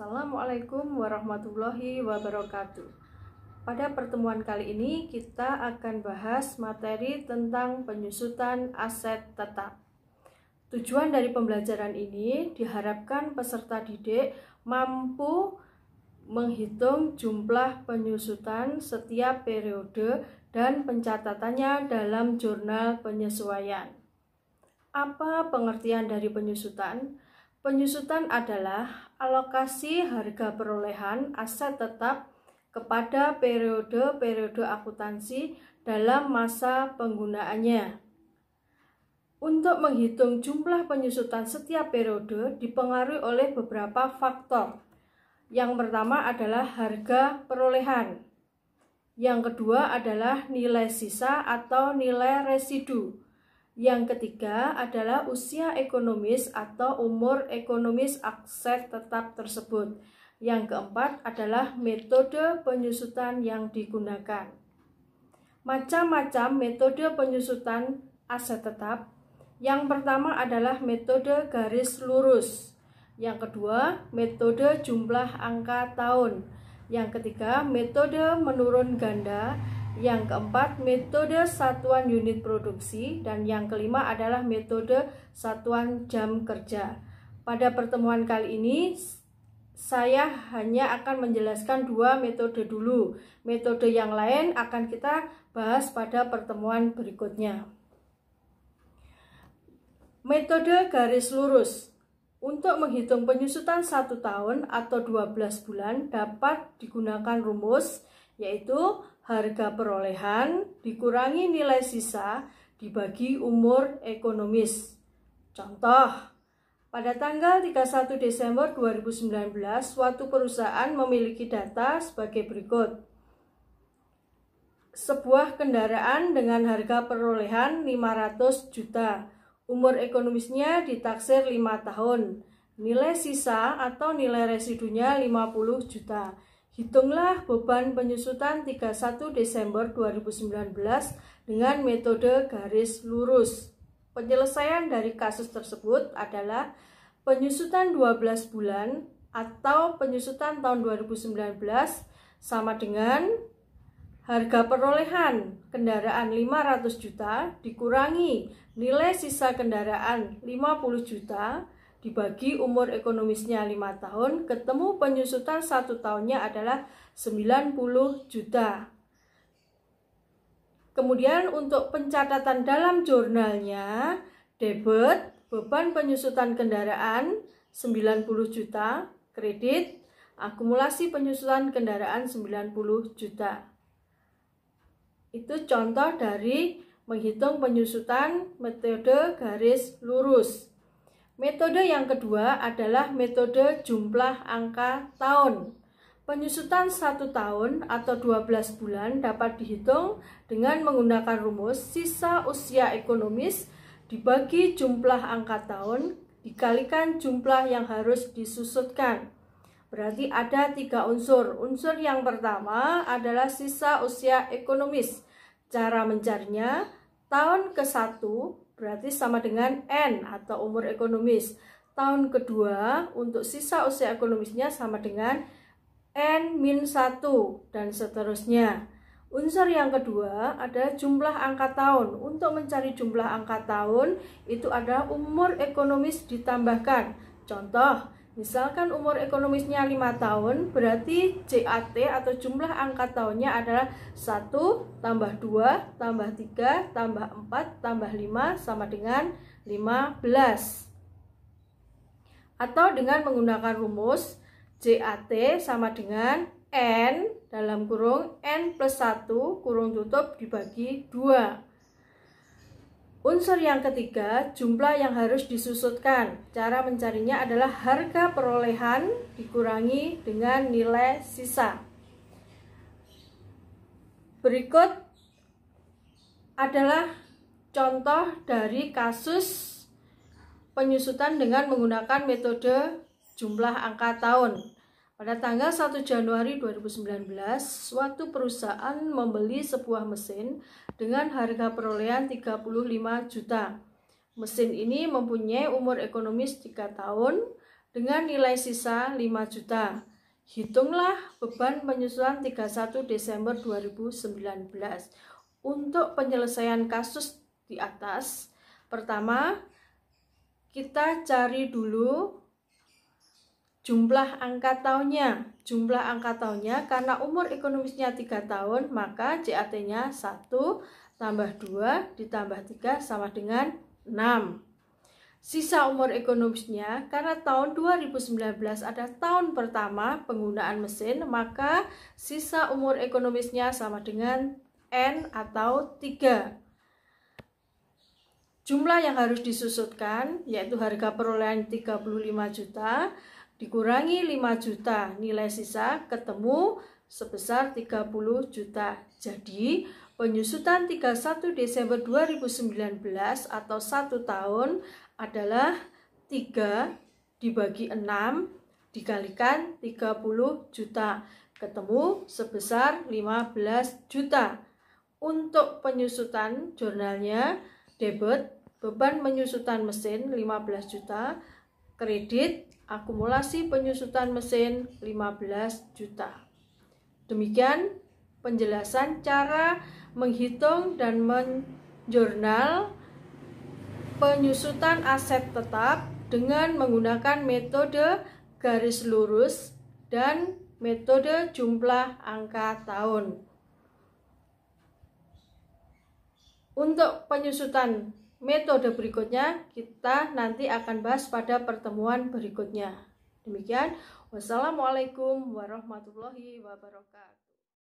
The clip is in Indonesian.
Assalamualaikum warahmatullahi wabarakatuh. Pada pertemuan kali ini kita akan bahas materi tentang penyusutan aset tetap. Tujuan dari pembelajaran ini diharapkan peserta didik mampu menghitung jumlah penyusutan setiap periode dan pencatatannya dalam jurnal penyesuaian. Apa pengertian dari penyusutan? Penyusutan adalah alokasi harga perolehan aset tetap kepada periode-periode akuntansi dalam masa penggunaannya. Untuk menghitung jumlah penyusutan setiap periode dipengaruhi oleh beberapa faktor. Yang pertama adalah harga perolehan. Yang kedua adalah nilai sisa atau nilai residu. Yang ketiga adalah usia ekonomis atau umur ekonomis aset tetap tersebut. Yang keempat adalah metode penyusutan yang digunakan. Macam-macam metode penyusutan aset tetap. Yang pertama adalah metode garis lurus. Yang kedua, metode jumlah angka tahun. Yang ketiga, metode menurun ganda. Yang keempat, metode satuan unit produksi. Dan yang kelima adalah metode satuan jam kerja. Pada pertemuan kali ini, saya hanya akan menjelaskan dua metode dulu. Metode yang lain akan kita bahas pada pertemuan berikutnya. Metode garis lurus. Untuk menghitung penyusutan 1 tahun atau 12 bulan dapat digunakan rumus, yaitu harga perolehan dikurangi nilai sisa dibagi umur ekonomis. Contoh, pada tanggal 31 Desember 2019, suatu perusahaan memiliki data sebagai berikut. Sebuah kendaraan dengan harga perolehan 500 juta. Umur ekonomisnya ditaksir 5 tahun. Nilai sisa atau nilai residunya 50 juta. Hitunglah beban penyusutan 31 Desember 2019 dengan metode garis lurus. Penyelesaian dari kasus tersebut adalah penyusutan 12 bulan atau penyusutan tahun 2019 sama dengan harga perolehan kendaraan 500 juta dikurangi nilai sisa kendaraan 50 juta dibagi umur ekonomisnya 5 tahun, ketemu penyusutan 1 tahunnya adalah 90 juta. Kemudian untuk pencatatan dalam jurnalnya, debit beban penyusutan kendaraan 90 juta, kredit akumulasi penyusutan kendaraan 90 juta. Itu contoh dari menghitung penyusutan metode garis lurus. Metode yang kedua adalah metode jumlah angka tahun. Penyusutan 1 tahun atau 12 bulan dapat dihitung dengan menggunakan rumus sisa usia ekonomis dibagi jumlah angka tahun dikalikan jumlah yang harus disusutkan. Berarti ada 3 unsur. Unsur yang pertama adalah sisa usia ekonomis. Cara mencarinya, tahun ke-1 berarti sama dengan N atau umur ekonomis. Tahun kedua untuk sisa usia ekonomisnya sama dengan N-1 dan seterusnya. Unsur yang kedua adalah jumlah angka tahun. Untuk mencari jumlah angka tahun itu adalah umur ekonomis ditambahkan. Contoh, misalkan umur ekonomisnya 5 tahun, berarti JAT atau jumlah angka tahunnya adalah 1 tambah 2 tambah 3 tambah 4 tambah 5 sama dengan 15. Atau dengan menggunakan rumus JAT sama dengan N dalam kurung N plus 1 kurung tutup dibagi 2. Unsur yang ketiga, jumlah yang harus disusutkan. Cara mencarinya adalah harga perolehan dikurangi dengan nilai sisa. Berikut adalah contoh dari kasus penyusutan dengan menggunakan metode jumlah angka tahun. Pada tanggal 1 Januari 2019, suatu perusahaan membeli sebuah mesin dengan harga perolehan 35 juta. Mesin ini mempunyai umur ekonomis 3 tahun dengan nilai sisa 5 juta. Hitunglah beban penyusutan 31 Desember 2019. Untuk penyelesaian kasus di atas, pertama kita cari dulu jumlah angka tahunnya. Jumlah angka tahunnya karena umur ekonomisnya 3 tahun, maka JAT-nya 1 tambah 2 ditambah 3 sama dengan 6. Sisa umur ekonomisnya, karena tahun 2019 adalah tahun pertama penggunaan mesin, maka sisa umur ekonomisnya sama dengan N atau 3. Jumlah yang harus disusutkan yaitu harga perolehan 35 juta dikurangi 5 juta, nilai sisa ketemu sebesar 30 juta. Jadi penyusutan 31 Desember 2019 atau 1 tahun adalah 3 dibagi 6 dikalikan 30 juta, ketemu sebesar 15 juta. Untuk penyusutan jurnalnya, debit beban penyusutan mesin 15 juta, kredit akumulasi penyusutan mesin 15 juta. Demikian penjelasan cara menghitung dan menjurnal penyusutan aset tetap dengan menggunakan metode garis lurus dan metode jumlah angka tahun. Untuk penyusutan metode berikutnya kita nanti akan bahas pada pertemuan berikutnya. Demikian, wassalamualaikum warahmatullahi wabarakatuh.